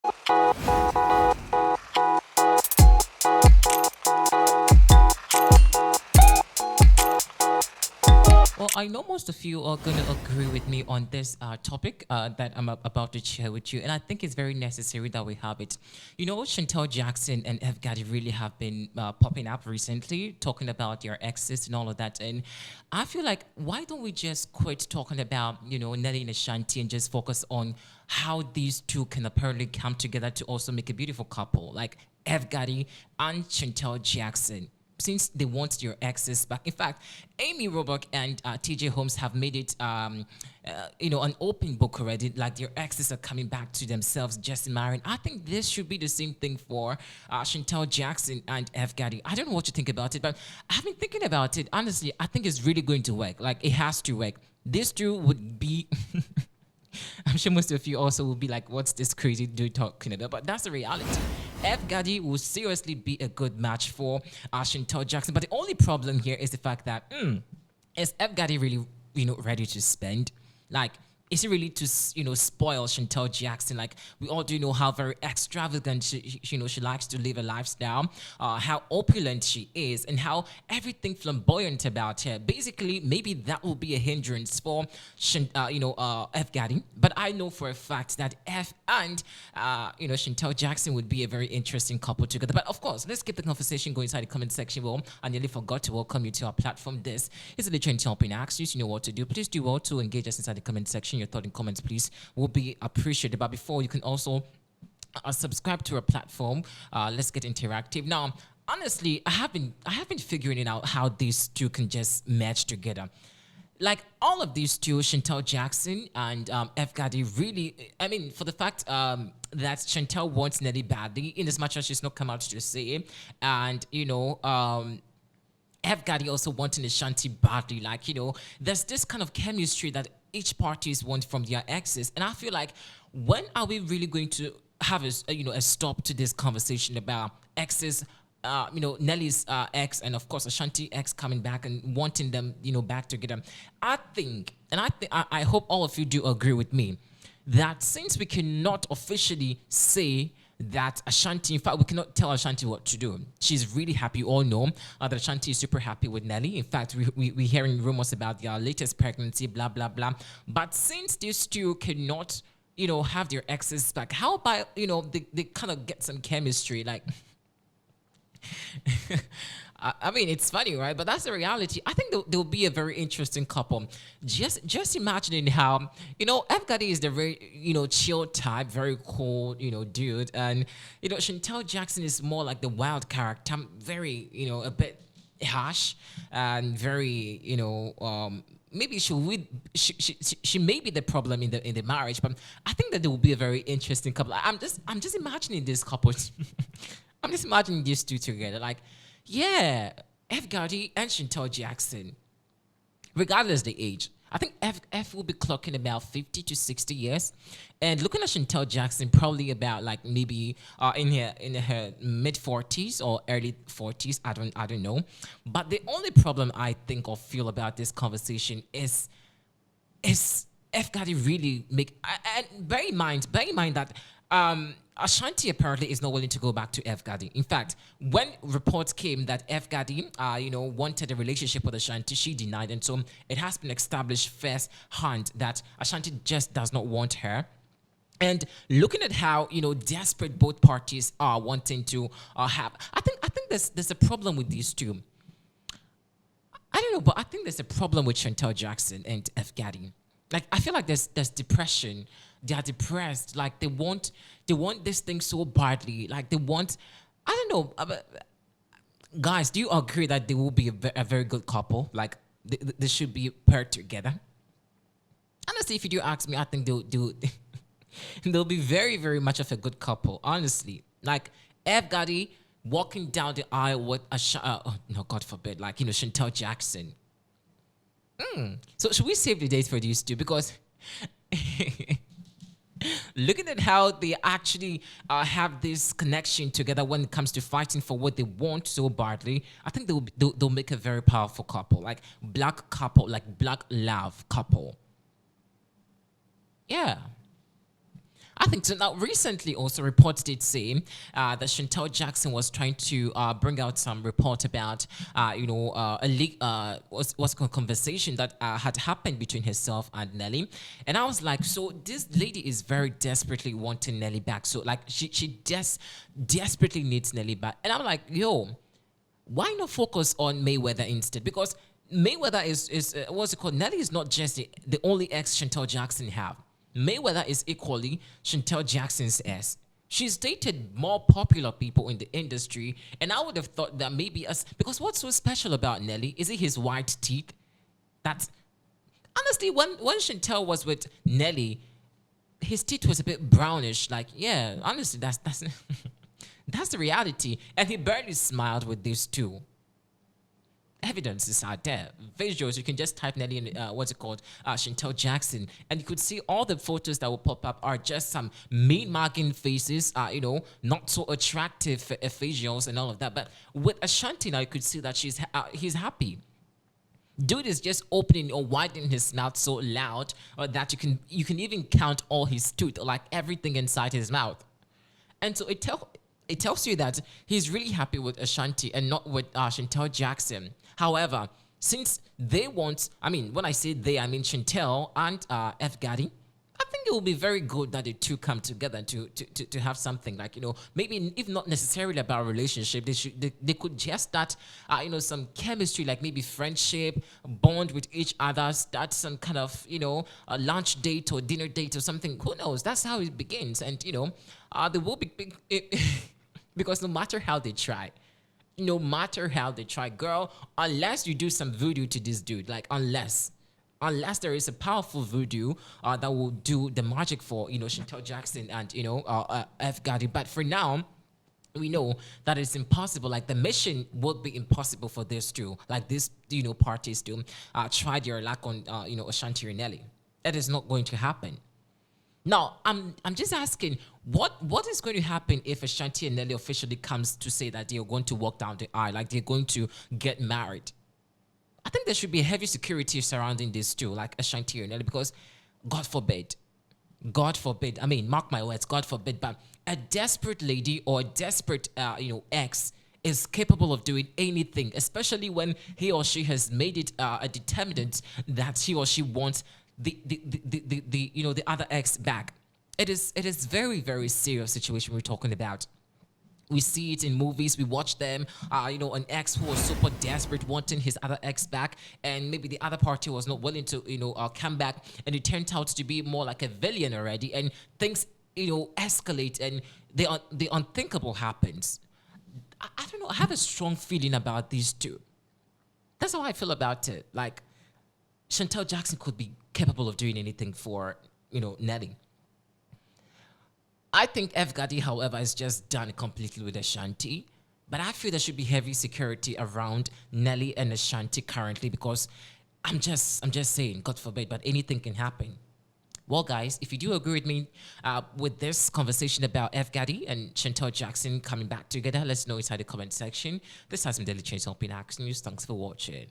Well, I know most of you are going to agree with me on this topic that I'm about to share with you, and I think it's very necessary that we have it. You know, Chantel Jackson and F. Gaddy really have been popping up recently, talking about their exes and all of that. And I feel like, why don't we just quit talking about, Nelly and Ashanti and just focus on how these two can apparently come together to also make a beautiful couple, like F. Gaddy and Chantel Jackson, since they want your exes back. In fact, Amy Robach and TJ Holmes have made it, an open book already. Like their exes are coming back to themselves, just marrying. I think this should be the same thing for Chantel Jackson and F. Gaddy. I don't know what you think about it, but I've been thinking about it. Honestly, I think it's really going to work. Like it has to work. These two would be. I'm sure most of you also will be like, what's this crazy dude talking about? But that's the reality. F. Gaddy will seriously be a good match for Chantel Jackson. But the only problem here is the fact that, is F. Gaddy really, ready to spend? Like, is he really to, spoil Chantel Jackson? Like, we all do know how very extravagant she likes to live a lifestyle, how opulent she is, and how everything flamboyant about her. Basically, maybe that will be a hindrance for, F. Gaddy. But I know for a fact that F and, Chantel Jackson would be a very interesting couple together. But of course, let's keep the conversation going inside the comment section. Well, I nearly forgot to welcome you to our platform. This is the Trend Topic Axis. You know what to do. Please do well to engage us inside the comment section. Your thought and comments, please, will be appreciated. But before, you can also subscribe to our platform. Let's get interactive. Now, honestly, I have been figuring it out how these two can just match together. Like all of these two, Chantel Jackson and F. Gaddy, really, I mean, for the fact that Chantel wants Nelly badly, in as much as she's not come out to say it, and F. Gaddy also wanting Ashanti badly. Like, there's this kind of chemistry that each parties want from their exes. And I feel like, when are we really going to have a stop to this conversation about exes, Nelly's ex and of course Ashanti ex coming back and wanting them, back together? I think, and I hope all of you do agree with me, that since we cannot officially say that Ashanti, in fact, we cannot tell Ashanti what to do. She's really happy. You all know that Ashanti is super happy with Nelly. In fact, we're hearing rumors about their latest pregnancy, blah, blah, blah. But since these two cannot, have their exes back, how about, they kind of get some chemistry? Like, I mean, it's funny, right? But that's the reality. I think they'll be a very interesting couple. Just imagining how, F. Gaddy is the very, chill type, very cool, dude. And, Chantel Jackson is more like the wild character, very, a bit harsh and very, maybe she may be the problem in the marriage, but I think that they will be a very interesting couple. I'm just imagining this couple. I'm just imagining these two together. Like, yeah, F. Gaddy and Chantel Jackson, regardless the age. I think F will be clocking about 50 to 60 years. And looking at Chantel Jackson, probably about like maybe in her mid 40s or early 40s. I don't know. But the only problem I think or feel about this conversation is F. Gaddy really make, and bear in mind that Ashanti apparently is not willing to go back to F. Gaddy. In fact, when reports came that F. Gaddy, wanted a relationship with Ashanti, she denied. And so it has been established firsthand that Ashanti just does not want her. And looking at how, desperate both parties are wanting to have, I think there's a problem with these two. I don't know, but I think there's a problem with Chantel Jackson and F. Gaddy. Like, I feel like there's depression. They are depressed. Like, they want this thing so badly. Like, they want, I don't know. Guys, do you agree that they will be a very good couple? Like, they should be paired together? Honestly, if you do ask me, I think they'll be very, very much of a good couple. Honestly, like F. Gaddy walking down the aisle with no, God forbid, like, Chantel Jackson. So should we save the dates for these two? Because looking at how they actually have this connection together when it comes to fighting for what they want so badly, I think they'll make a very powerful couple, like black couple, like black love couple. Yeah. I think so. Now, recently, also reports did say that Chantel Jackson was trying to bring out some report about, a leak, what's called conversation that had happened between herself and Nelly. And I was like, so this lady is very desperately wanting Nelly back. So like, she desperately needs Nelly back. And I'm like, yo, why not focus on Mayweather instead? Because Mayweather is what's it called? Nelly is not just the only ex Chantel Jackson have. Mayweather is equally Chantel Jackson's ex. She's dated more popular people in the industry, and I would have thought that maybe because what's so special about Nelly? Is it his white teeth? That's honestly when Chantel was with Nelly, his teeth was a bit brownish. Like, yeah, honestly, that's that's the reality. And he barely smiled with this too. Evidence is out there. Visuals, you can just type Nelly in, Chantel Jackson, and you could see all the photos that will pop up are just some mean-marking faces, not so attractive visuals and all of that. But with Ashanti now, you could see that he's happy. Dude is just opening or widening his mouth so loud that you can even count all his tooth, like everything inside his mouth. And so it tells you that he's really happy with Ashanti and not with Chantel Jackson. However, since they want, when I say they, I mean Chantel and F. Gaddy, I think it will be very good that the two come together to have something like, maybe if not necessarily about a relationship, they could just start, some chemistry, like maybe friendship, bond with each other, start some kind of, a lunch date or dinner date or something. Who knows? That's how it begins. And, there will be because no matter how they try, girl, unless you do some voodoo to this dude, like unless there is a powerful voodoo that will do the magic for, Chantel Jackson and, F. Gaddy. But for now, we know that it's impossible. Like the mission would be impossible for this two, like this, parties to try their luck on, Ashanti and Nelly. That is not going to happen. Now, I'm just asking, what is going to happen if Ashanti and Nelly officially comes to say that they are going to walk down the aisle, like they're going to get married? I think there should be heavy security surrounding this too, like Ashanti and Nelly, because God forbid, mark my words, God forbid, but a desperate lady or a desperate, ex is capable of doing anything, especially when he or she has made it a determinant that he or she wants the other ex back. It is very, very serious situation we're talking about. We see it in movies. We watch them. An ex who was super desperate, wanting his other ex back, and maybe the other party was not willing to, come back, and it turned out to be more like a villain already, and things, escalate, and the unthinkable happens. I don't know. I have a strong feeling about these two. That's how I feel about it. Like, Chantel Jackson could be capable of doing anything for, Nelly. I think F. Gaddy, however, is just done completely with Ashanti. But I feel there should be heavy security around Nelly and Ashanti currently, because I'm just saying, God forbid, but anything can happen. Well, guys, if you do agree with me with this conversation about F. Gaddy and Chantel Jackson coming back together, let's know inside the comment section. This has been Daily Change Helping Action News. Thanks for watching.